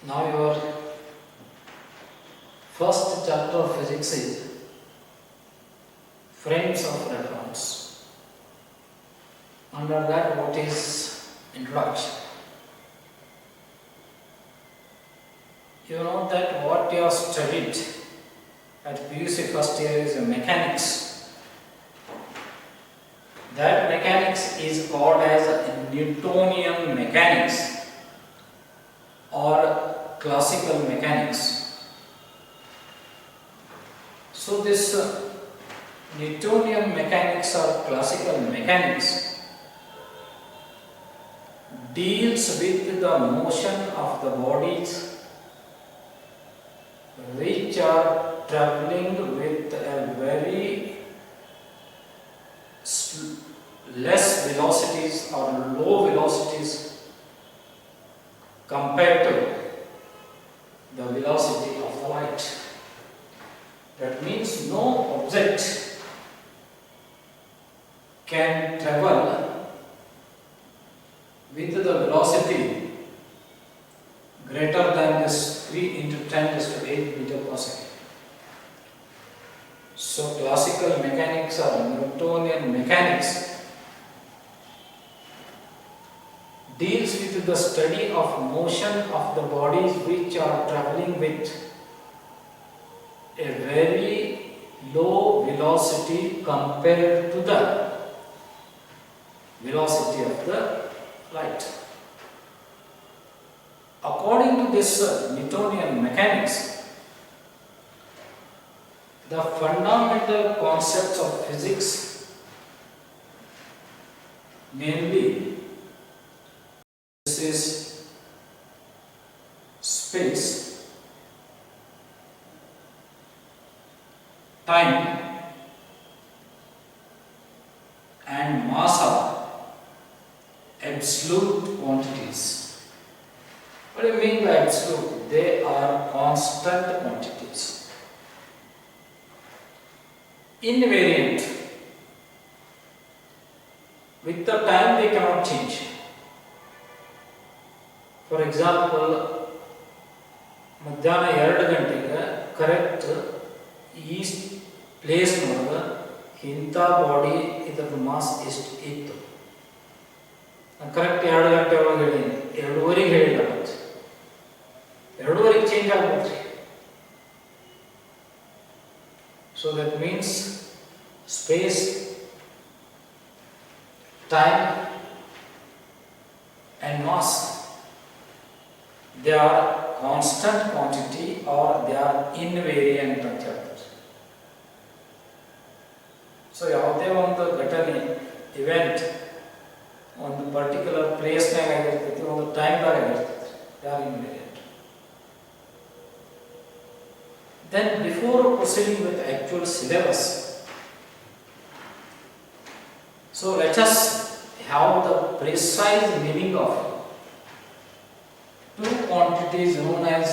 Now your first chapter of physics is frames of reference. Under that, what is introduction? You know that what you have studied at PUC first year is mechanics. That mechanics is called as Newtonian mechanics or classical mechanics. So this Newtonian mechanics or classical mechanics deals with the motion of the bodies which are traveling with a very less velocities or low velocities compared to the velocity of the light. That means no object can travel with the velocity greater than this 3 into 10 raised to 8 meter per second. So classical mechanics or Newtonian mechanics deals with the study of motion of the bodies which are traveling with a very low velocity compared to the velocity of the light. According to this Newtonian mechanics, the fundamental concepts of physics, namely, this is space, time, and mass are absolute quantities. What do you mean by absolute? They are constant quantities. Invariant. With the time they cannot change. For example, ಮಧ್ಯಾಹ್ನ 2 ಗಂಟೆಗೆ correct ಈ place ನೋಡಿದ್ರೆ ಇಂಥ body ಇದರ mass ಎಷ್ಟು ಇತ್ತು. Correct 2 ಗಂಟೆ ಒಳಗೆ ಹೇಳಿ 2:30 ಹೇಳಿಲ್ಲ, ಮತ್ತೆ 2:30 ಚೇಂಜ್ ಆಗ್ಬೋದು. So that means space, time and mass, they are constant quantity or they are invariant ಅಂತ ಹೇಳ್ತಾರೆ. ಸೊ ಯಾವುದೇ ಒಂದು ಘಟನೆ ಇವೆಂಟ್ ಒಂದು ಪರ್ಟಿಕ್ಯುಲರ್ ಪ್ಲೇಸ್ನಾಗ ಆಗಿರ್ತೈತಿ, ಒಂದು ಟೈಮ್ದಾಗ ಆಗಿರ್ತೈತಿ, they are invariant. Then before proceeding with actual syllabus, so let us have the precise meaning of two quantities known as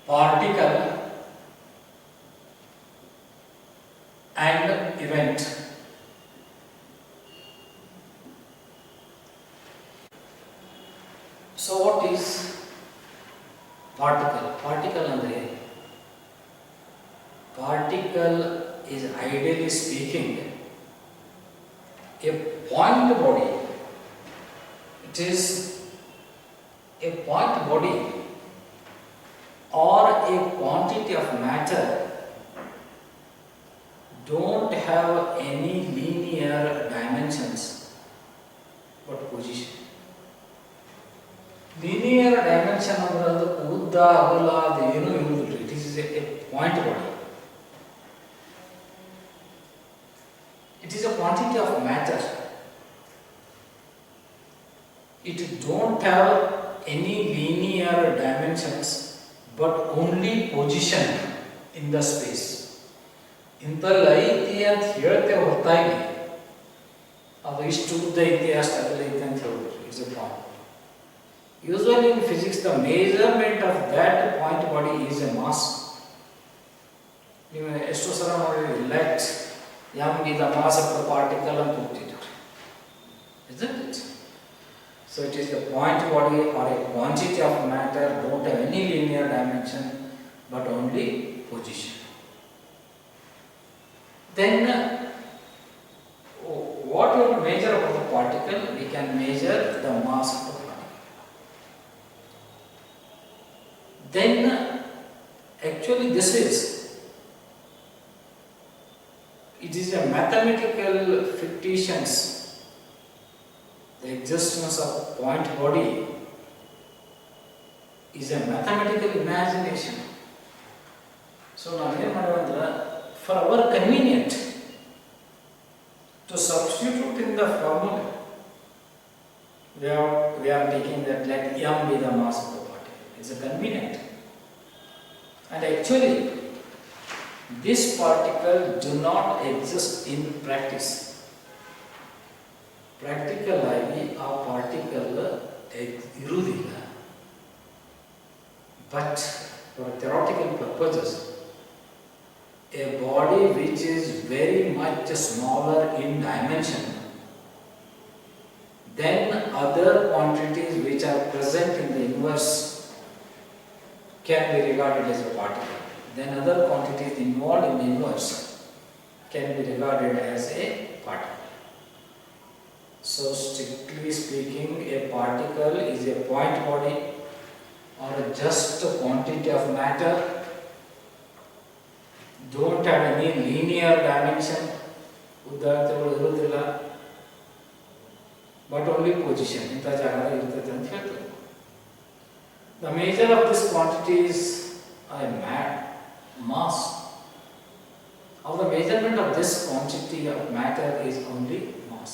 particle and event. So what is particle? Particle andre, particle is ideally speaking a point body. It is a point body or a quantity of matter don't have any linear dimensions but position. Linear dimension ಅಂದ್ರೆ ಅದು ಉದ್ದ ಅಗಲ ಅದು ಏನೂ ಇರುವುದಿಲ್ಲ. It is A point body. It is a quantity of matter. It don't have any linear dimensions but only position in the space. ಇಂಥಲ್ಲಿ ಐತಿ ಅಂತ ಹೇಳ್ತೇವೆ ಹೊರತಾಗಿ ಅದು ಇಷ್ಟು ಉದ್ದ ಐತಿ ಅಷ್ಟು ಅಗಲ ಐತಿ ಅಂತ ಹೇಳ್ಬೋದು. It's A point. Usually in physics, the measurement of that point body is a mass. ನೀವು ಎಷ್ಟು ಸಲ ನೋಡಿದ್ರಿ let m is the mass of the particle ಅಂತ ಹೋಗ್ತಿದ್ರು, isn't it? So it is a point body or a quantity of matter, don't have any linear dimension but only position. Then what we will measure about the particle? We can measure the mass of the particle. Then actually it is a mathematical fictions. The existence of point body is a mathematical imagination. So now for our convenient to substitute in the formula, we are taking that let m be the mass of the particle. It's a convenient. And actually, this particle do not exist in practice. Practical ಆಗಿ ಆ particle ಇರುವುದಿಲ್ಲ. But for theoretical purposes, a body which is very much smaller in dimension than other quantities which are present in the universe can be regarded as a particle. Then other quantities involved in the universe can be regarded as a particle. So strictly speaking, a particle is a point body or just a quantity of matter, don't have any linear dimension, but only position. The measure of this quantity is a mass. Or the measurement of this quantity of matter is only mass.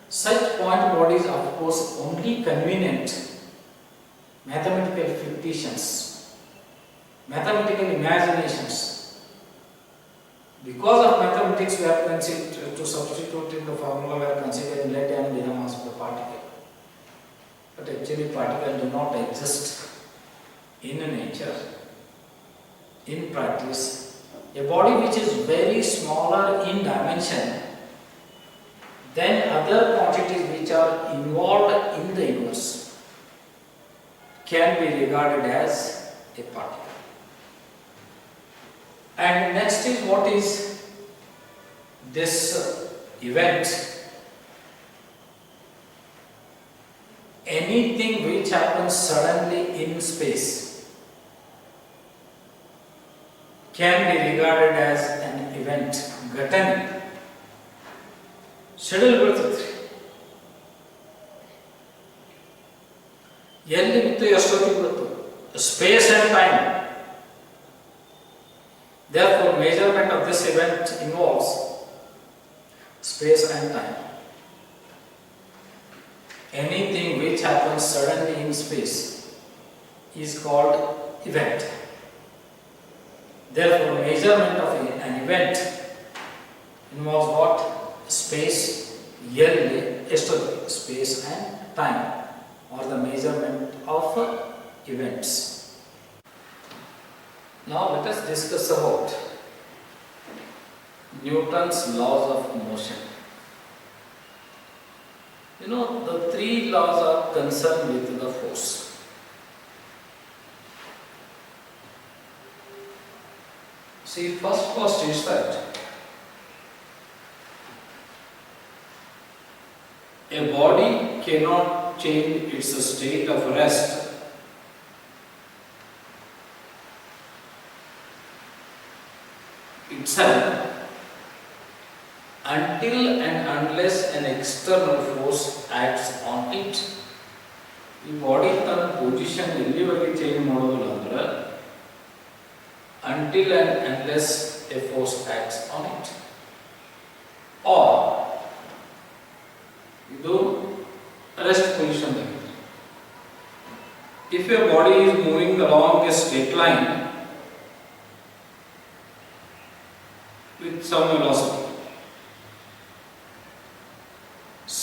Such point bodies are of course only convenient mathematical fictions, mathematical imaginations. Because of mathematics, we are considered to substitute in the formula, we are considering let m be the mass of the particle. But actually particles do not exist in nature, in practice. A body which is very smaller in dimension than other quantities which are involved in the universe can be regarded as a particle. And next is what is this event? Anything which happens suddenly in space can be regarded as an event. Ghatan. Schedule ಬರ್ತದೆ. ಎಲ್ಲಿ ಮತ್ತು ಎಷ್ಟೊತ್ತಿಗೆ ಬರ್ತದೆ? Space and time. Therefore, measurement of this event involves space and time. Anything which happens suddenly in space is called event. Therefore, measurement of an event involves what? Space, space and time, or the measurement of events. Now let us discuss about Newton's laws of motion. You know, the three laws are concerned with the force. See, first is that a body cannot change its state of rest itself until and unless an external force acts on it. ಈ body ತನ್ನ position ಎಲ್ಲಿವರೆಗೆ change ಮಾಡೋದಿಲ್ಲ ಅಂದ್ರೆ until and unless a force acts on it. Or ಇದು rest position. If your body is moving along a straight line with some velocity,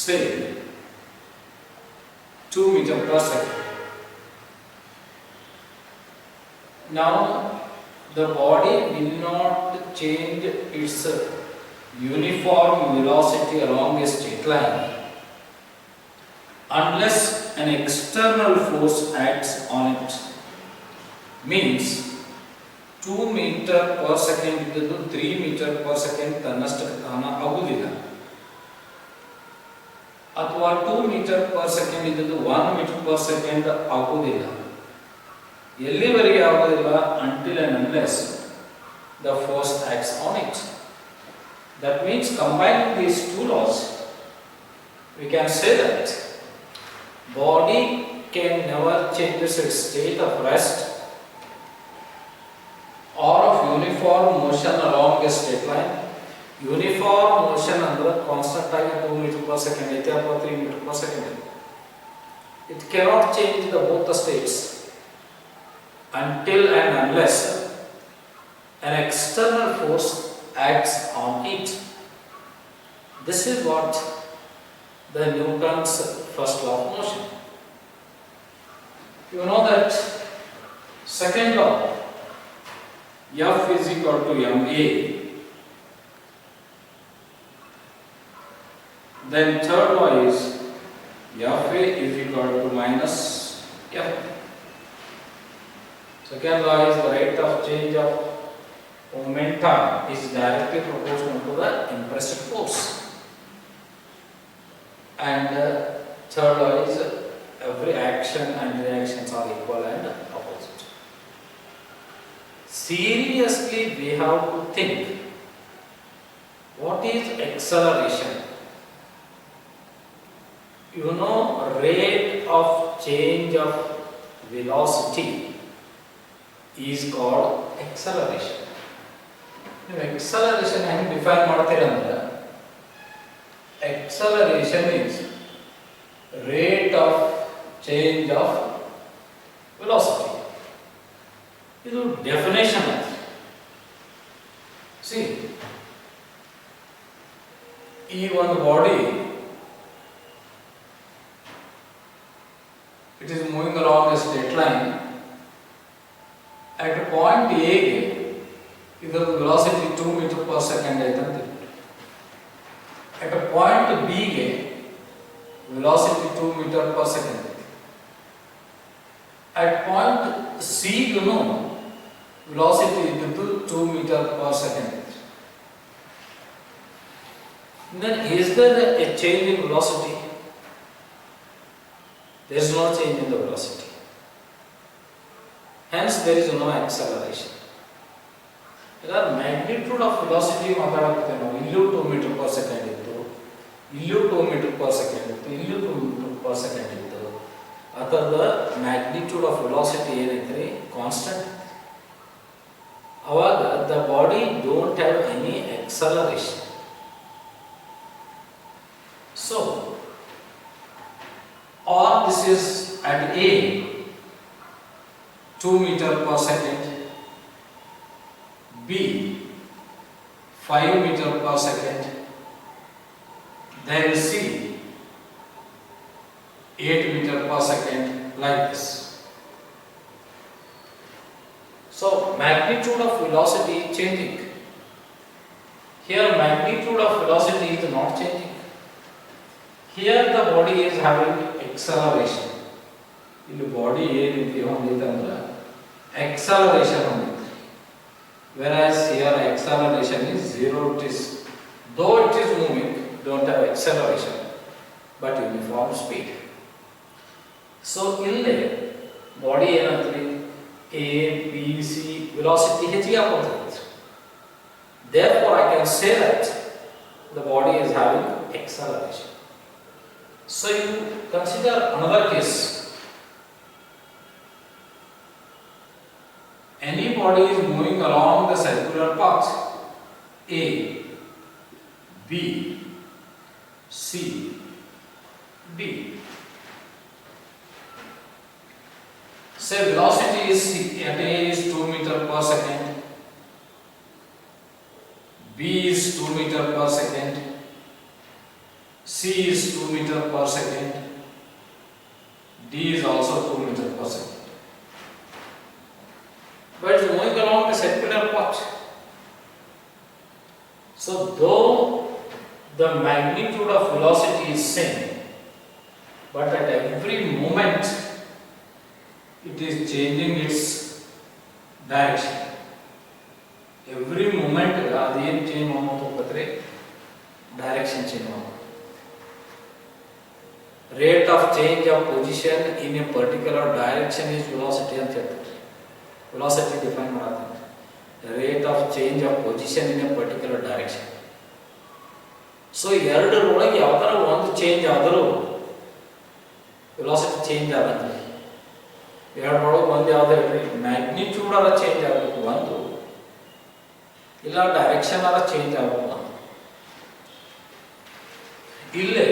say 2 meters per second. Now the body will not change its uniform velocity along a straight line unless an external force acts on it. Means 2 meter per second ಇದ್ದದ್ದು 3 meter per second ತನ್ನಷ್ಟಕ್ಕೆ ತಾನ ಆಗುವುದಿಲ್ಲ, ಅಥವಾ 2 meter per second ಇದ್ದದ್ದು 1 meter per second ಆಗುವುದಿಲ್ಲ. ಎಲ್ಲಿವರೆಗೆ ಆಗುವುದಿಲ್ಲ? until and unless the force acts on it. That means combining these two laws, we can say that body can never change its state of rest or of uniform motion along a straight line. Uniform motion ಅಂದ್ರೆ constant ಆಗಿ 2 meter per second ಐತೆ ಅಥವಾ 3 meter per second ಐತೆ. It cannot change the both the states until and unless an external force acts on it. This is what the Newton's first law of motion. You know that second law, F is equal to ma. Then third law is Fa is equal to minus F. Second law is the rate of change of momentum is directly proportional to the impressed force. And third law is every action and reactions are equal and opposite. Seriously, we have to think, what is acceleration? You know, rate of change of velocity is called acceleration. Acceleration ಹೆಂಗೆ define ಮಾಡ್ತೀರಂದ್ರೆ, acceleration is rate of change of velocity. ಇದು definition. See, ಈ ಒಂದು body it is moving along a straight line. At point A ಗೆ ಇದರ velocity 2 meter per second ಐತಂತೆ. At a point B ಗೆ velocity 2 meter per second. At point C ಗೂ velocity ಇದ್ದದ್ದು 2 meter per second. Then is there a change in velocity? There is no change in the velocity. Hence there is no acceleration. ಈಗ magnitude of velocity ಮಾತಾಡಕ್ಕೆ ನಾವು ಇಲ್ಲೂ 2 meter per second ಇತ್ತು, ಇಲ್ಲೂ 2 meter per second ಇತ್ತು, ಇಲ್ಲೂ 2 meter per second ಇತ್ತು. ಅದರ ಮ್ಯಾಗ್ನಿಟ್ಯೂಡ್ ಆಫ್ ವೆಲಾಸಿಟಿ ಏನೈತ್ರಿ? ಕಾನ್ಸ್ಟೆಂಟ್. ಅವಾಗ the body don't have any acceleration. So, or this is at A 2 meter per second, B 5 meter per second, then C 8 meter per second, like this. So magnitude of velocity is changing. Here magnitude of velocity is not changing. Here the body is having acceleration. ಇಲ್ಲಿ body ಏನು ಹೊಂದಿದೆ ಅಂದ್ರೆ acceleration ಹೊಂದಿದೆ. Whereas here acceleration is zero. It is, though it is moving, don't have acceleration, but uniform speed. So ಇಲ್ಲಿ body ಏನಂದ್ರೆ A, B, C velocity ಹೆಚ್ಚಿಗೆ ಆಗುತ್ತೆ. Therefore I can say that the body is having acceleration. So you consider another case. Any body is moving along the circular path A, B, C, D. Say velocity is at A is 2 meter per second, B is 2 meter per second, C is 2 meter per second, D is also 2 meter per second. But it is moving along the circular path. So though the magnitude of velocity is same, but at every moment it is changing its direction. Every moment ಅದೇನು change ಮಾಡೋದು ಹೋಗ್ತಾರೆ, direction change ಮಾಡೋದು. Rate of change of position in a particular direction is velocity ಅಂತ ಹೇಳ್ತಾರೆ. Velocity define ಮಾಡತ್ತಾರೆ, rate of change of position in a particular direction. So ಎರಡರೊಳಗೆ ಯಾವ್ದಾರ ಒಂದು ಚೇಂಜ್ ಆದರೂ ವೆಲಾಸಿಟಿ ಚೇಂಜ್ ಆಗತ್ತೆ. ಎರಡರೊಳಗೆ ಒಂದು ಯಾವ್ದು ಹೇಳ್ರಿ, ಮ್ಯಾಗ್ನಿಟ್ಯೂಡ್ ಆರ ಚೇಂಜ್ ಆಗಬೇಕು ಒಂದು, ಇಲ್ಲ ಡೈರೆಕ್ಷನ್ ಆರ ಚೇಂಜ್ ಆಗಬೇಕು ಒಂದು. ಇಲ್ಲೇ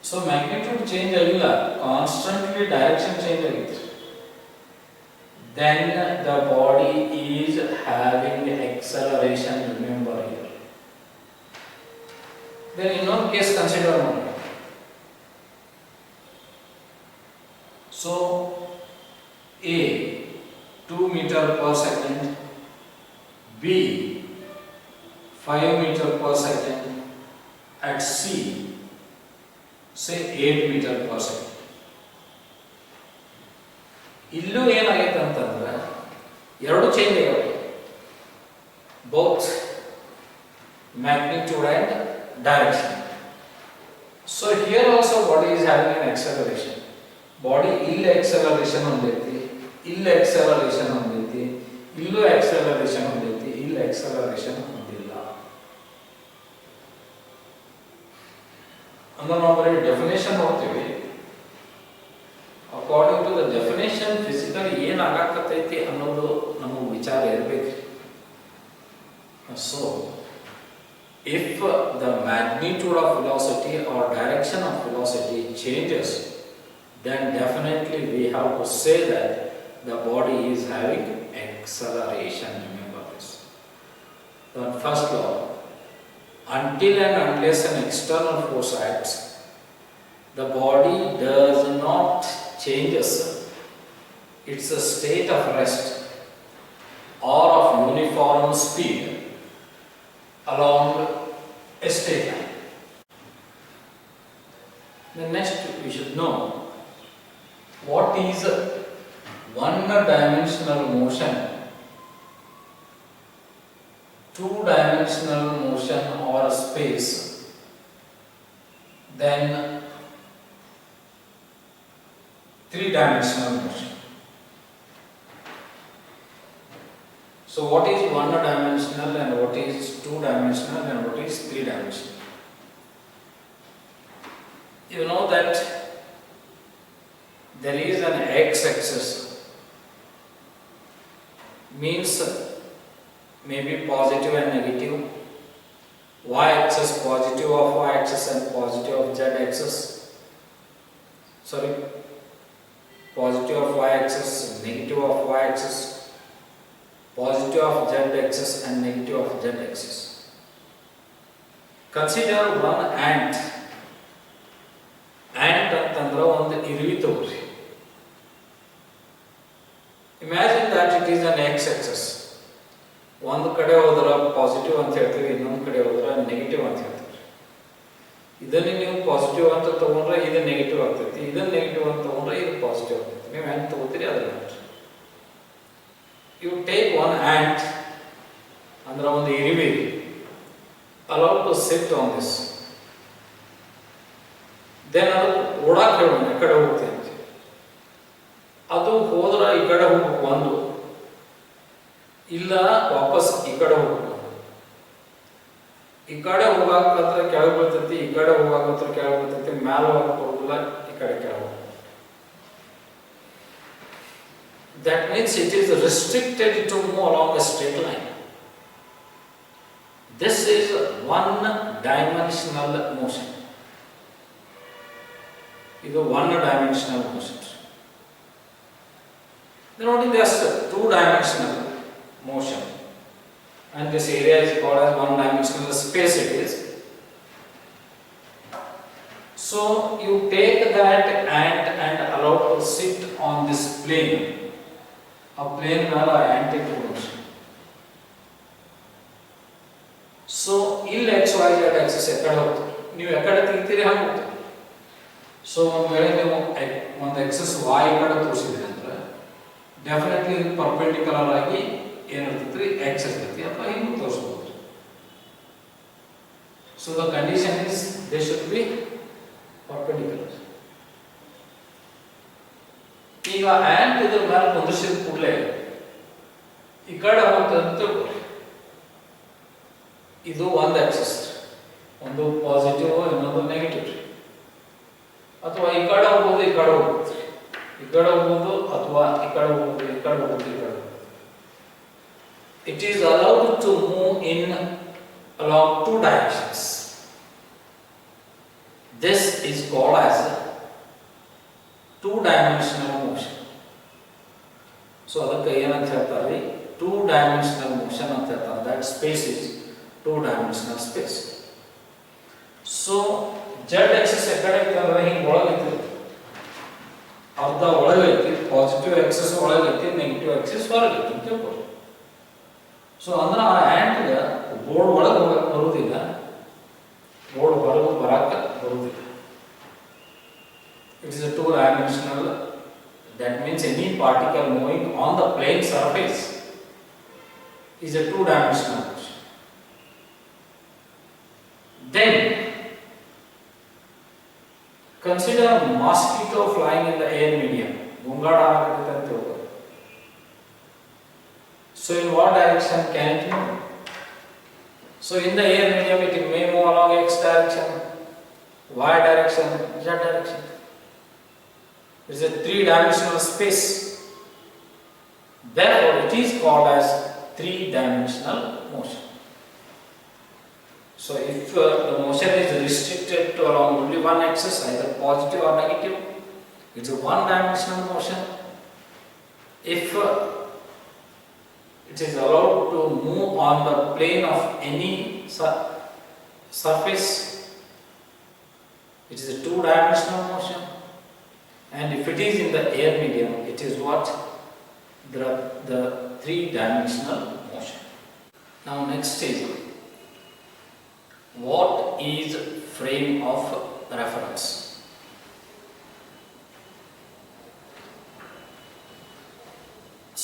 ಸೊ ಮ್ಯಾಗ್ನಿಟ್ಯೂಡ್ ಚೇಂಜ್ ಆಗಿಲ್ಲ, ಕಾನ್ಸ್ಟೆಂಟ್ಲಿ ಡೈರೆಕ್ಷನ್ ಚೇಂಜ್ ಆಗಿತ್ತು. Then the body is having acceleration, remember here. Then ಇನ್ನೊಂದು ಕೇಸ್ ಕನ್ಸಿಡರ್ ಮಾಡಿ. So A 2 meter per second, B 5 meter per second, at C say 8 meter per second. ಇಲ್ಲೂ ಏನಾಗೈತೆ ಅಂತಂದ್ರೆ ಎರಡು change ಆಗಿವೆ, both magnitude and direction. So here also body is having N acceleration. Body ಇಲ್ಲಿ acceleration ಹೊಂದೈತಿ, ಇಲ್ಲಿ acceleration ಹೊಂದೈತಿ, ಇಲ್ಲೂ acceleration ಹೊಂದೈತಿ, ಇಲ್ಲಿ ಎಕ್ಸಲರೇಷನ್ ಹೊಂದಿಲ್ಲ. ಅಂದ್ರೆ ನಾವು ಬರೀ ಡೆಫಿನೇಷನ್ ನೋಡ್ತೀವಿ. According to the definition physical ಏನು ಆಗಾಕತ್ತೈತಿ ಅನ್ನೋದು ನಮಗೆ ವಿಚಾರ ಇರಬೇಕು. So if the magnitude of velocity or direction of velocity changes, then definitely we have to say that the body is having acceleration. Remember this. The first law, until and unless an external force acts, the body does not changes its state of rest or of uniform speed along a straight line. Then next we should know what is one-dimensional motion, two-dimensional motion or space, then three-dimensional motion. So what is one-dimensional and what is two-dimensional and what is three-dimensional? You know that there is an x-axis, means maybe positive and negative, y-axis positive of y-axis and positive of z-axis, sorry, positive of y-axis, negative of y-axis, positive of z-axis and negative of z-axis. Consider one ant. Ant ಅಂತಂದ್ರೆ ಒಂದು ಇರುವೆ ತಗೋರಿ. Imagine that it is an x-axis. ಒಂದು ಕಡೆ ಹೋದ್ರೆ positive ಅಂತ ಹೇಳ್ತೀವಿ, ಇನ್ನೊಂದು ಕಡೆ ಹೋದ್ರೆ ನೆಗೆಟಿವ್ ಅಂತ ಹೇಳ್ತೀವಿ. ಇದನ್ನ ನೀವು ಪಾಸಿಟಿವ್ ಅಂತ ತಗೊಂಡ್ರೆ ಇದು ನೆಗೆಟಿವ್ ಆಗ್ತೈತಿ, ಇದನ್ನ ನೆಗೆಟಿವ್ ಅಂತ ತಗೊಂಡ್ರೆ ಇದು ಪಾಸಿಟಿವ್ ಆಗ್ತೈತಿ. ನೀವು ಹೆಂಗೆ ತಗೋತೀರಿ ಅದ್ರ matter. You take one ant, ಅಂದ್ರೆ ಒಂದು ಇರುವೆ, allow to sit on this. Then ಅದು ಓಡಾಕ್ ಹೇಳೋಣ, ಈ ಕಡೆ ಹೋಗ್ತೇನೆ. ಅದು ಹೋದ್ರೆ ಈ ಕಡೆ ಹೋಗ್ಬೇಕು ಒಂದು, ಇಲ್ಲ ವಾಪಸ್ ಈ ಕಡೆ ಹೋಗ್ಬೇಕು. ಈ ಕಡೆ ಹೋಗಾಕತ್ರ ಕೆಳಗೆ ಬೀಳ್ತೈತಿ, ಈ ಕಡೆ ಹೋಗಾಕತ್ರ ಕೆಳಗೆ ಬೀಳ್ತೈತಿ, ಮ್ಯಾಲೆ ಹೋಗಕ್ಕೆ ಬರೋದಿಲ್ಲ, ಈ ಕಡೆ ಕೆಳಗೆ. That means it is restricted to move along a straight line. This is one-dimensional motion. ಇದು one-dimensional motion. Then only there is two-dimensional motion, and this area is called as one-dimensional space. It is. So you take that ant and allow to sit on this plane. A plane ಮೇಲೆ ant ಇಟ್ಕೊಂಡು. So ಇಲ್ಲಿ x y z axis ಎಕಡೆ ಹೋಗ್ತದೆ, ನೀವು ಯಾಕಡೆ ತೆಗಿತೀರಿ ಹಾಗೆ ಹೋಗ್ತದೆ. So ಒಂದು ವೇಳೆ ನೀವು ಒಂದು ಎಕ್ಸಸ್ y ಕಡೆ ತೋರಿಸಿದ್ರಿ ಅಂದ್ರೆ ಡೆಫಿನೆಟ್ಲಿ ಇದು ಪರ್ಪೆಂಡಿಕ್ಯುಲರ್ ಆಗಿ ಏನಿರ್ತೈತಿ ರೀ x ಇರ್ತೈತಿ ಅಥವಾ ಹಿಂಗೆ ತೋರಿಸ್ಬೋದು. So the condition is they should be perpendicular. ಈಗ ಆ್ಯಂಟ್ ಇದ್ರ ಮೇಲೆ ಕುಂದಿಸಿದ ಕೂಡಲೇ ಈ ಕಡೆ ಹೋಗ್ತದೆ ಅಂತ ತಿಳ್ಕೊಳ್ಳಿ. ಇದು ಒಂದು ಆಕ್ಸಿಸ್, ಒಂದು ಪಾಸಿಟಿವ್ ಇನ್ನೊಂದು ನೆಗೆಟಿವ್. ಅಥವಾ ಈ ಕಡೆ ಹೋಗ್ಬೋದು, ಈ ಕಡೆ ಹೋಗ್ಬೋದು, ಈ ಕಡೆ ಹೋಗ್ಬೋದು ಅಥವಾ ಈ ಕಡೆ ಹೋಗ್ಬೋದು, ಈ ಕಡೆ ಹೋಗ್ಬೋದು, ಈ ಕಡೆ ಹೋಗ್ಬೋದು. It is allowed to move in along two directions. This is called as two-dimensional motion. So ಅದಕ್ಕೆ ಏನಂತ ಹೇಳ್ತಾರೆ, two-dimensional motion ಅಂತ ಹೇಳ್ತಾರೆ. That space is two-dimensional space. So z axis ಎಕಡೆ ಐತಿ ಅಂದ್ರೆ ಹಿಂಗೆ ಒಳಗೈತಿ, ಅರ್ಧ ಒಳಗೈತಿ, ಪಾಸಿಟಿವ್ ಆಕ್ಸಿಸ್ ಒಳಗೈತಿ, ನೆಗೆಟಿವ್ ಆಕ್ಸಿಸ್ ಹೊರಗೈತಿ ಅಂತ ತಿಳ್ಕೊಳ್ಳಿ. ಸೊ ಅಂದ್ರೆ ಆ ಆ್ಯಂಟ್ಗೆ ಬೋರ್ಡ್ ಒಳಗೆ ಹೋಗಕ್ಕೆ ಬರುವುದಿಲ್ಲ, ಬೋರ್ಡ್ ಹೊರಗೆ ಬರಕ್ಕೆ ಬರುವುದಿಲ್ಲ. It is a two-dimensional. That means any particle moving on the plane surface is a two-dimensional motion. Then consider mosquito flying in the air medium. Gungada agate anta hoga. So in what direction can it move? So in the air medium it may move along x direction, y direction, z direction. It is a three-dimensional space. Therefore it is called as three-dimensional motion. So if the motion is restricted to along only one axis, either positive or negative, it's a one-dimensional motion. If it is allowed to move on the plane of any surface, it is a two-dimensional motion. And if it is in the air medium, it is what? The three-dimensional motion. Now next is, what is frame of reference?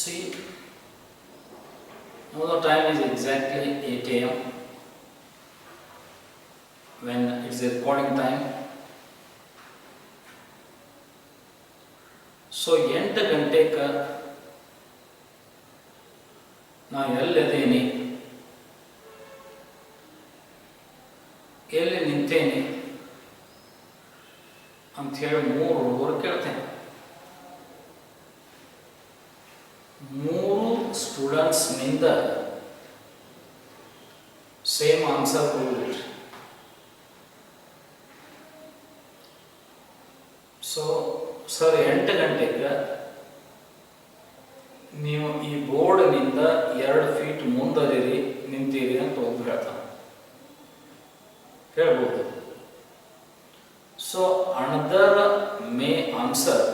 See, now the time is exactly 8 a.m. when it's the recording time. So 8 ಗಂಟೆಗೆ ನಾನು ಎಲ್ಲಿದ್ದೀನಿ, ಎಲ್ಲಿ ನಿಂತೇನೆ ಅಂಥೇಳಿ 3 ಹುಡುಗರು ಕೇಳ್ತೇನೆ. 3 ಸ್ಟೂಡೆಂಟ್ಸ್ನಿಂದ same answer ಕೊಡ್ಬಿಟ್ರಿ. So sir 8 ಗಂಟೆಗೆ ನೀವು ಈ ಬೋರ್ಡ್ನಿಂದ 2 feet ಮುಂದದಿರಿ ನಿಂತೀರಿ ಅಂತ ಒಬ್ಬರು ಹೇಳ್ಬೋದು. So another may answer,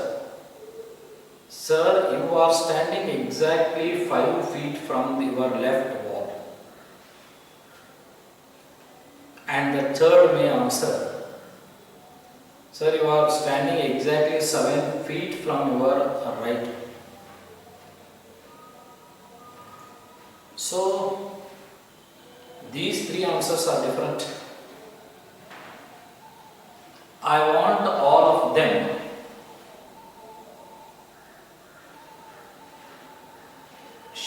sir you are standing exactly 5 feet from your left wall. And the third may answer, sir you are standing exactly 7 feet from your right. So these 3 answers are different. I want all of them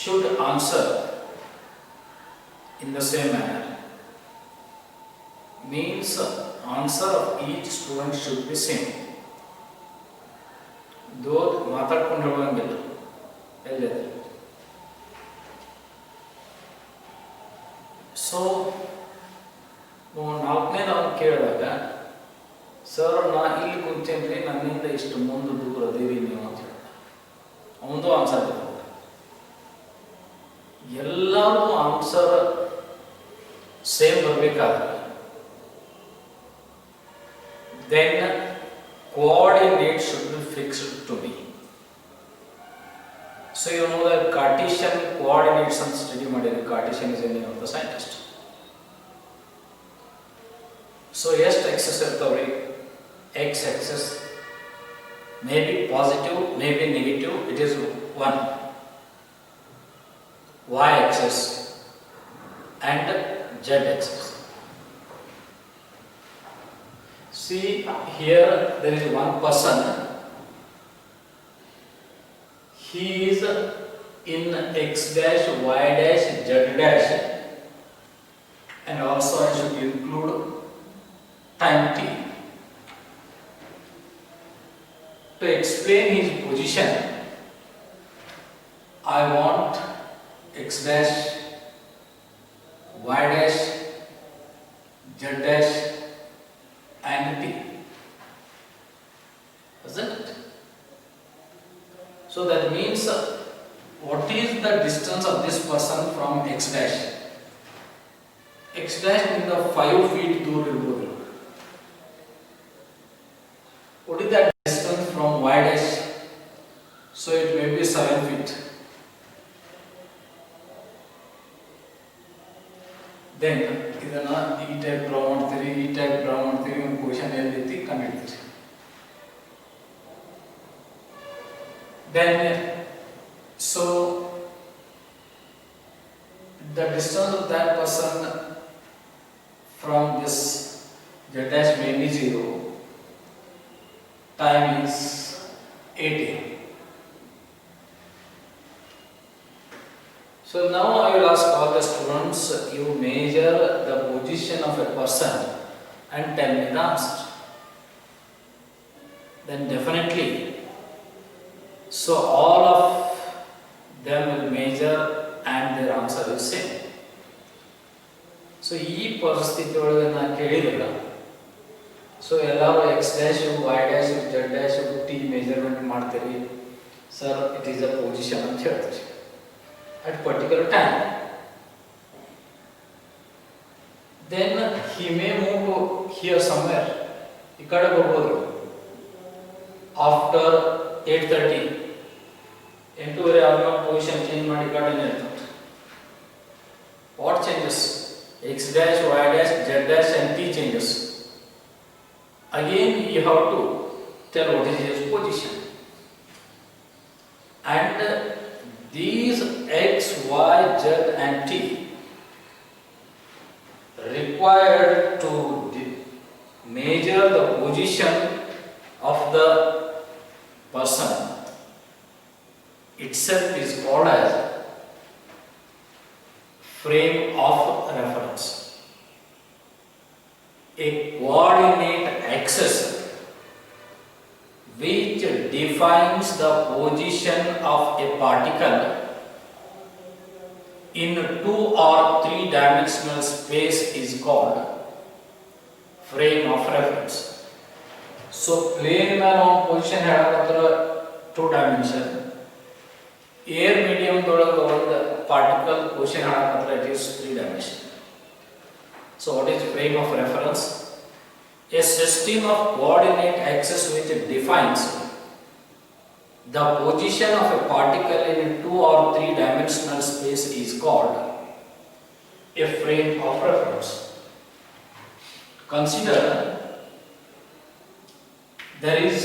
should answer in the same manner. Means answer of each student should be same. Though ಮಾತಾಡ್ಕೊಂಡು ಹೇಳುವಂಗಿಲ್ಲ ಎಲ್ಲಿದೆ. So 4ನೇದು ಅವ್ನು ಕೇಳಿದಾಗ, sir ನಾ ಇಲ್ಲಿ ಕುಂತೇನ್ರಿ, ನನ್ನಿಂದ ಇಷ್ಟು ಮುಂದೆ ದೂರ ಅದೀರಿ ನೀವು ಅಂತ ಹೇಳ್ತಾರೆ. ಅವನದು ಆನ್ಸರ್ ಇದೆ. ಎಲ್ಲರೂ ಆನ್ಸರ್ ಸೇಮ್ ಬರಬೇಕಾದ್ರೆ then coordinate should be fixed to be. So you know that Cartesian coordinates and study ಮಾಡಿದ್ರೆ Cartesian is the name of the scientist. So ಎಷ್ಟು axis ಇರ್ತವ್ರಿ. X axis may be positive, may be negative, it is one. Y axis and Z axis. See here there is one person. He is in X dash, Y dash, Z dash, and also I should include time t. To explain his position, I want X dash, Y dash, Z dash and t. Isn't it? So that means what is the distance of this person from X dash? X dash in the 5 feet ದೂರ ಇರಬಹುದು. What is that distance from Y dash? So it may be 7 feet. Then ಇದನ್ನ ಈ type draw ಮಾಡ್ತೀರಿ, ಈ type draw ಮಾಡ್ತೀರಿ, ಒಂದು position ಎಲ್ಲಿ ಐತಿ ಕಂಡುಹಿಡಿತೀರಿ. Then so the distance of that person from this Z dash may be 0, time is 80. So now I will ask all the students, you measure the position of a person and tell me the answer. Then definitely, so all of them will measure and their answer is same. So ಈ ಪರಿಸ್ಥಿತಿ ಒಳಗೆ ನಾನು ಕೇಳಿದ್ರೆ, so ಎಲ್ಲರೂ x dash, y dash, z dash, t measurement ಮಾಡ್ತೀರಿ. Sir it is a position ಅಂತ ಹೇಳ್ತೀರಿ at particular time. Then he may move here somewhere. ಈ ಕಡೆ ಬರ್ಬೋದು. After 8:30, 8:30 ಆದ್ಮೇಲೆ ಪೊಸಿಷನ್ ಚೇಂಜ್ ಮಾಡಿ ಈ ಕಡೆ ಇರ್ತಾರೆ. What changes? X dash, Y dash, Z dash and T changes. Again you have to tell what is his position. And these X, Y, Z and T required to measure the position of the person itself is called as frame of reference. A coordinate axis which defines the position of a particle in 2 or 3 dimensional space is called frame of reference. So plane ಮೇಲೆ ಒಂದು position ಹೇಳಕತ್ತರ 2 dimension, air medium ದೊಳಗೆ ಒಂದು particle position ಹೇಳಕತ್ತರ it is 3 dimension. So what is frame of reference? A system of coordinate axis which defines the position of a particle in 2 or 3 dimensional space is called a frame of reference. Consider there is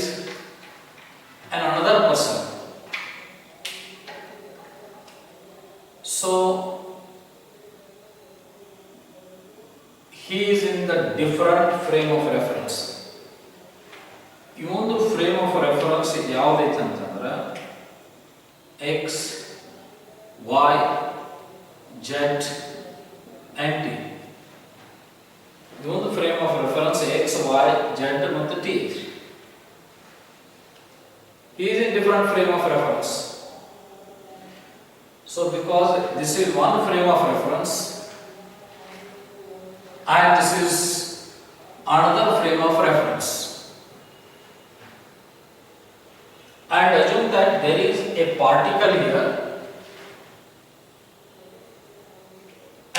another person. So he is in the different frame of reference. ಈ ಒಂದು frame of reference ಯಾವುದೈತೆ ಅಂತಂದ್ರೆ X, Y, Z and T. ಇದು ಒಂದು frame of reference X, Y, Z ಮತ್ತು T. He is in different frame of reference. So because this is one frame of reference and this is another frame of reference, and assume that there is a particle here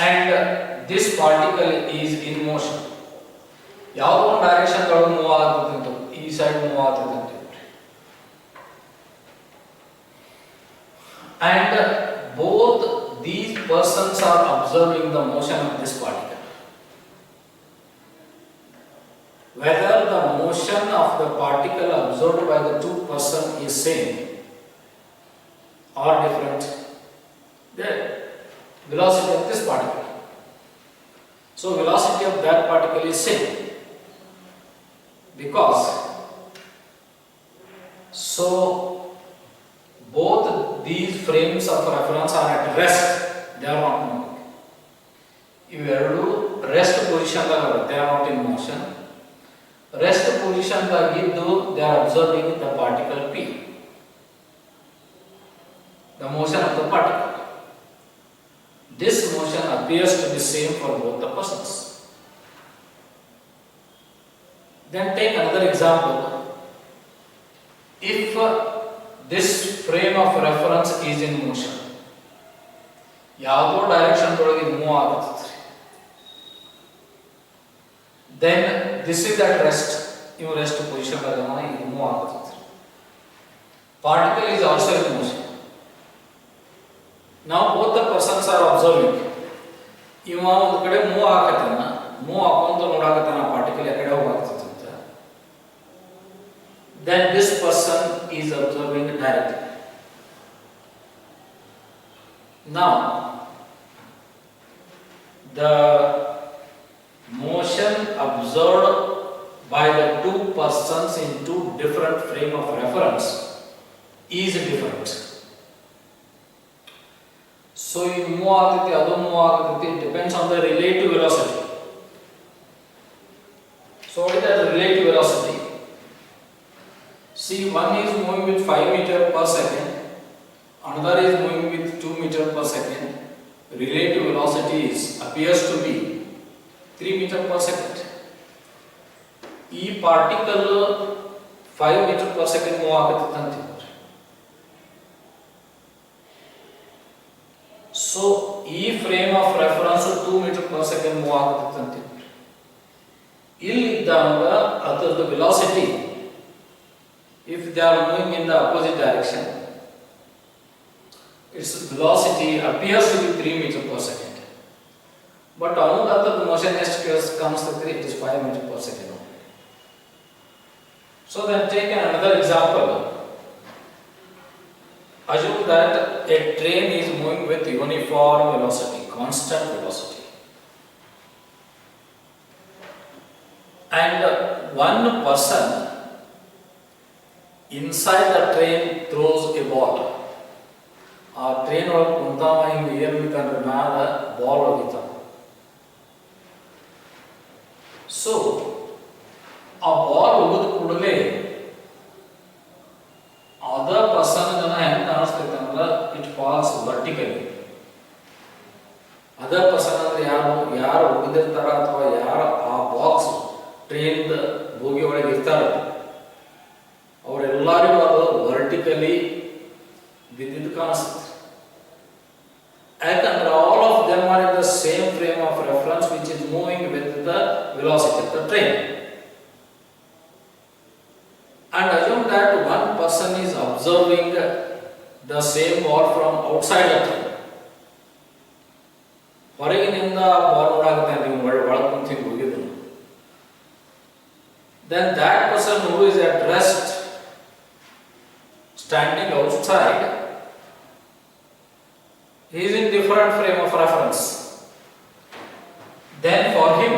and this particle is in motion. ಯಾವುದೋ ಒಂದು direction ಒಳಗೆ move ಆಗ್ತದೆ, ಈ side move ಆಗ್ತದೆ ಅಂತ. And both these persons are observing the motion of this particle. whether the motion of the particle observed by the two persons is same or different. The velocity of this particle. So velocity of that particle is same, because both these frames of reference are at rest, they are not moving. ಇವೆರಡು rest position ದಾಗ they are not in motion. Rest position ದಾಗ ಇದ್ದು they are observing the particle P, the motion of the particle. This motion appears to be same for both the persons. Then take another example. If this frame of reference is in motion, ಯಾವುದೋ direction ಒಳಗೆ move ಆಗುತ್ತದೆ, then this is at rest, ಇವು rest position ದಾಗ ಇದು move ಆಗುತ್ತದೆ. Particle is also in motion. Now both the persons are observing. ಇವ ಒಂದು ಕಡೆ ಮೂವ್ ಆಗಕತ್ತಾನ, ಮೂವ್ ಆಕೊಂತ ನೋಡಾಕತ್ತಾನ ಪಾರ್ಟಿಕಲ್ ಯಾಕಡೆ ಹೋಗಾಕತ್ತೈತೆ ಅಂತ. Then this person is observing directly. Now the motion observed by the two persons in two different frame of reference is different. So you move agutite, adu move agutite, it depends on the relative velocity. So what is the relative velocity? See, one is moving with 5 meter per second, another is moving with 2 meter per second. Relative velocity appears to be 3 meter per second. ಈ particle 5 meter per second move ಆಗುತ್ತದೆ ಅಂತ. So ಈ frame of reference 2 meter per second move ಆಗುತ್ತದೆ ಅಂತ. ಇಲ್ಲಿ ಇದ್ದಾಗ ಅದರ velocity, if they are moving in the opposite direction, its velocity appears to be 3 meter per second. But on the motion comes to 3, it is 5 meter per second. So then take another example. Assume that a train is moving with uniform velocity, constant velocity, and one person inside the train throws a ball. ಆ train ಒಳಗೆ ಕುಂತಾವ, ಹಿಂಗೆ ಏರ್ಬೇಕಂದ್ರೆ ಮ್ಯಾಲ ball ಹೋಗಿತಾವ. ಸೊ ಆ ball ಹೋಗೋದ ಕೂಡಲೇ ಅದರ್ ಪರ್ಸನ್ ಹೆಂಗೆ ಕಾಣಿಸ್ತೈತೆ ಅಂದ್ರೆ it falls vertically. Other person ಅಂದ್ರೆ ಯಾರು ಹೋಗಿರ್ತಾರ ಅಥವಾ ಯಾರು ಆ ಬಾಕ್ಸ್ ಟ್ರೈನ್ ಬೋಗಿ ಒಳಗೆ ಇರ್ತಾರ, ಅವರೆಲ್ಲರಿಗೂ ಅದು ವರ್ಟಿಕಲಿ ಬಿದ್ದಿದ್ದು ಕಾಣಿಸ್ತದೆ. ಯಾಕಂದ್ರೆ all of them are in the same frame of reference which is moving with the velocity of the train. And assume that one person is observing the same ball from outside the train. ಹೊರಗಿನಿಂದ ball ನೋಡಾಕತ್ತಾನೆ, ನೀವು ಒಳಗೆ ಕುಂತು ಹೋಗಿದ್ದು. Then that person who is at rest, standing outside, he is in different frame of reference. Then for him,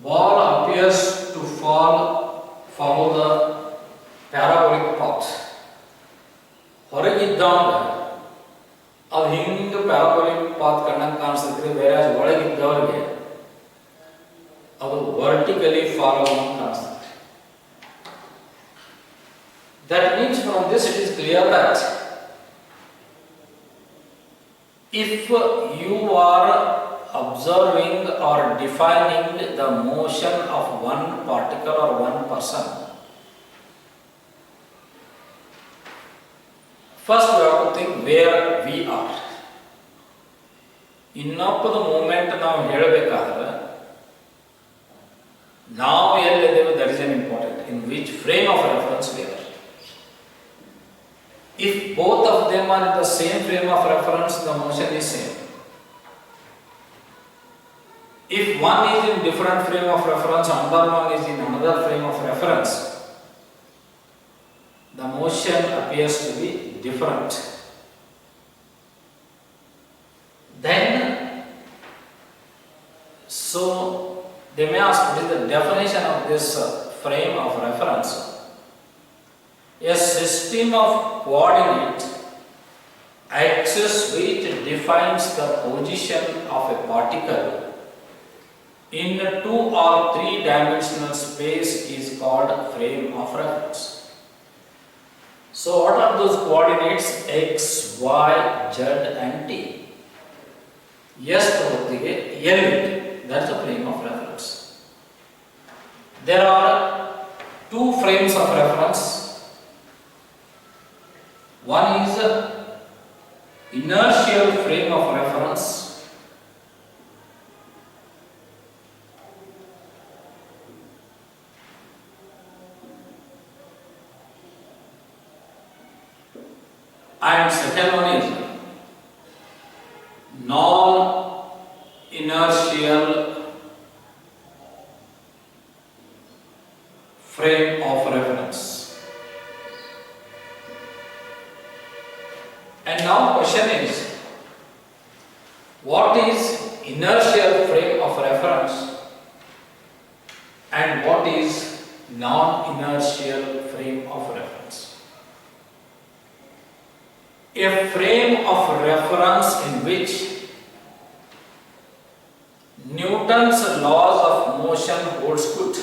ball appears to follow the parabolic path. ಹೊರಗಿದ್ದಾಗ ಅದು ಹಿಂಗೆ parabolic path ಕಣ್ಣಂಗೆ ಕಾಣಿಸ್ತೈತಿ, ಬೇರೆ ಒಳಗಿದ್ದವರಿಗೆ ಅದು vertically follow ಅಂತ ಕಾಣಿಸ್ತೈತಿ. That means from this it is clear that if you are observing or defining the motion of one particle or one person, first we have to think where we are. ಇನ್ನೊಬ್ಬದ moment ನಾವು ಹೇಳಬೇಕಾದ್ರೆ ನಾವು ಎಲ್ಲಿದ್ದೇವೆ, that is an important, in which frame of reference we are. If both of them are in the same frame of reference, the motion is same. If one is in different frame of reference, another one is in another frame of reference, the motion appears to be different. Then, so they may ask, what is the definition of this frame of reference? A system of coordinate axis which defines the position of a particle in a 2 or 3 dimensional space is called frame of reference. So what are those coordinates? X, Y, Z and T. Yes, L, that's a frame of reference. There are 2 frames of reference. One is inertial frame of reference, and second one is non-inertial frame of reference. And now question is, what is inertial frame of reference and what is non-inertial frame of reference? A frame of reference in which Newton's laws of motion holds good.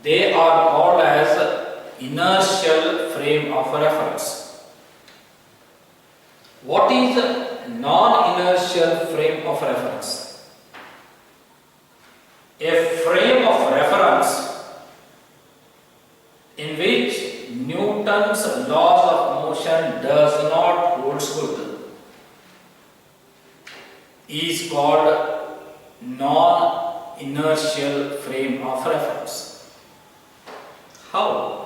They are called as inertial frame of reference. What is non-inertial frame of reference? A frame of reference in which Newton's laws of motion does not hold good is called non-inertial frame of reference. How?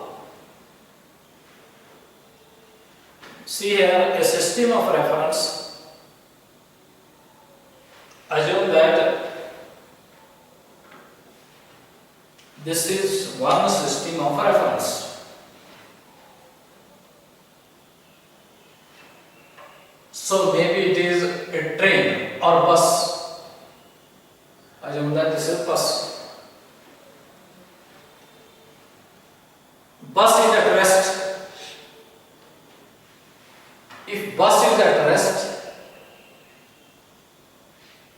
See here, a system of reference. Assume that this is one system of reference. So maybe it is a train or bus. Assume that this is bus. Bus is at rest. If bus is at rest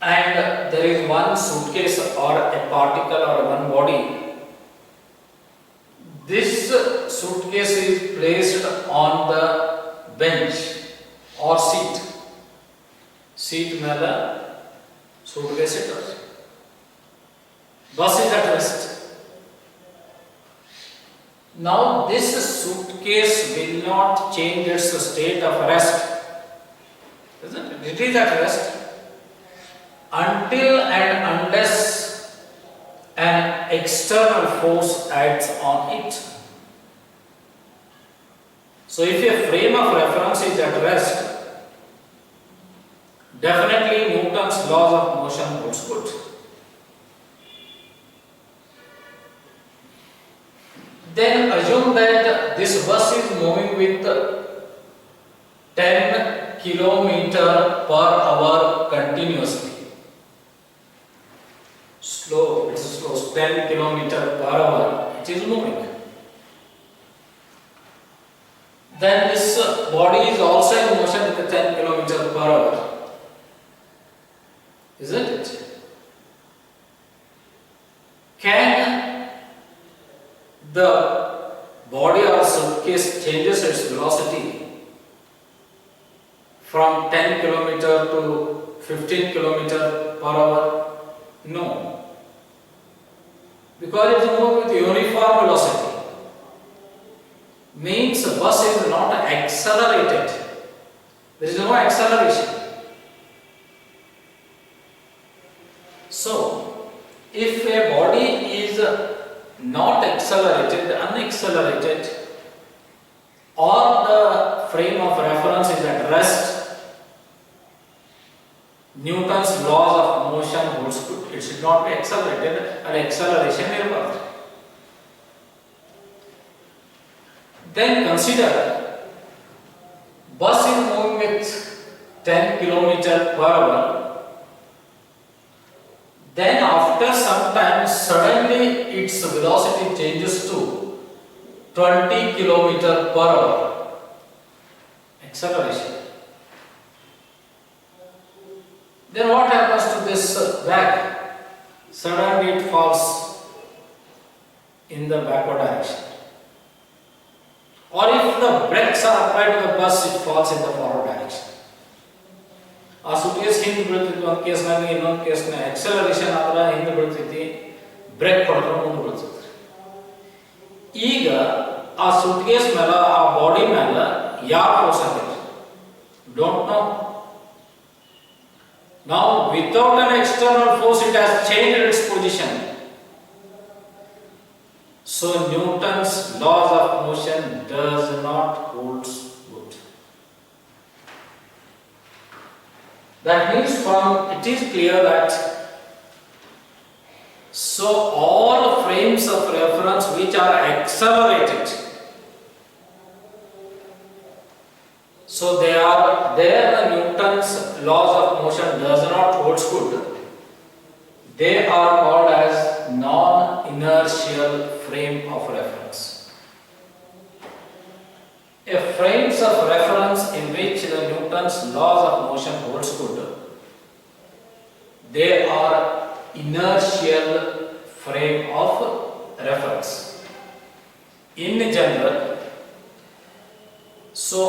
and there is one suitcase or a particle or one body, this suitcase is placed on the bench or seat. Seat ಮೇಲೆ suitcase ಇಟ್ಟರೆ. Bus is at rest. Now this suitcase will not change its state of rest, isn't it? It is at rest until and unless an external force acts on it. So if a frame of reference is at rest, definitely Newton's laws of motion holds good. Then assume that this bus is moving with 10 km/h continuously. Slow, it is slow, 10 km/h, it is moving. Then this body is also in motion with 10 km/h, isn't it? Can the body or suitcase changes its velocity from 10 km to 15 km/h? No. Because it is moving with uniform velocity. Means the bus is not accelerated. There is no acceleration. So, if a body is not accelerated, unaccelerated, or the frame of reference is at rest, Newton's laws of motion holds good. It should not be accelerated, and acceleration ಇರಬಾರದು. Then consider bus is moving with 10 km per hour. Then after some time suddenly its velocity changes to 20 km per hour. Acceleration. Then what happens to this bag? Suddenly it falls in the backward direction. Or if the brakes are applied to the bus, it falls in the forward direction. ಆ suitcase ಹಿಂದೆ ಬೀಳ್ತಿತ್ತು, ಒಂದು ಕೇಸ್ನಾಗ ಇನ್ನೊಂದು ಕೇಸ್ನ acceleration ಆದ್ರೆ ಹಿಂದೆ ಬೀಳ್ತೈತಿ, break ಹೊಡೆದ್ರೆ ಮುಂದೆ ಬೀಳ್ತೈತಿ. ಈಗ ಆ ಸುಟ್ಕೇಸ್ ಮೇಲೆ ಆ ಬಾಡಿ ಮೇಲೆ ಯಾವ ಫೋರ್ಸ್ ಆಗೈತಿ? Don't know. Now without an external force it has changed its position. So Newton's laws of motion does not hold good. That means it is clear that so all frames of reference which are accelerated, so they are there, the Newton's laws of motion does not hold good. They are called as non-inertial frame of reference. A frames of reference in which the Newton's laws of motion holds good, they are inertial frame of reference. In general, so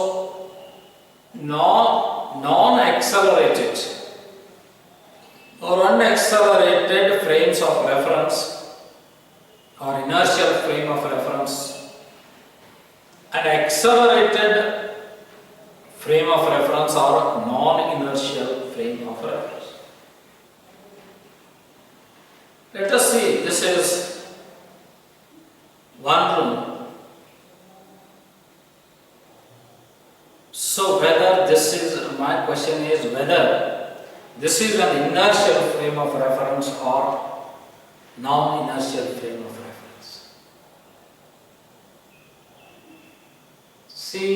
non-accelerated or unaccelerated frames of reference or inertial frame of reference and accelerated frame of reference or non-inertial frame of reference. Let us see, this is one room. So whether this is, my question is whether this is an inertial frame of reference or non-inertial frame of reference. See,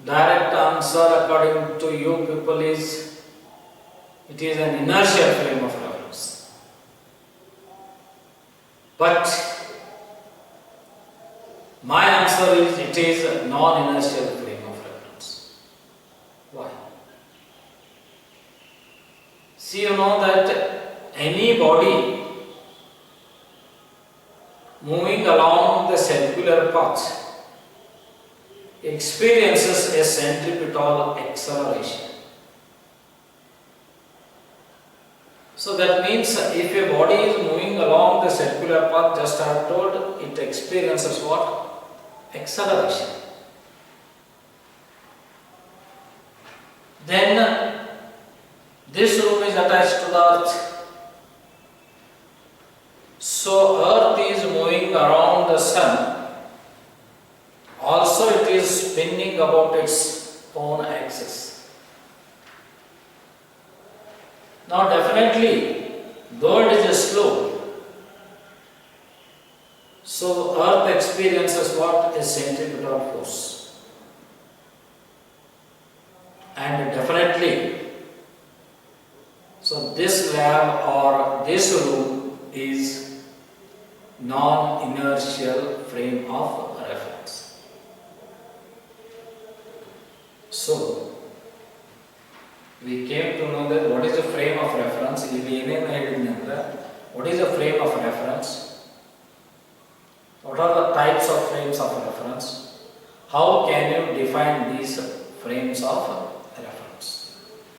direct answer according to you people is it is an inertial frame of reference. But my answer is it is a non-inertial frame of reference. Why? See, you know that any body moving along the circular path experiences a centripetal acceleration. So that means if a body is moving along the circular path, just I have told, it experiences what? Acceleration. Then this room is attached to the earth. So earth is moving around the sun. Also it is spinning about its own axis. Now definitely, though it is slow, so earth experiences what? A centripetal force. And definitely, so this lab or this room is non-inertial frame of reference. So we came to know that what is the frame of reference. What is the frame of reference? What are the types of frames of reference? How can you define these frames of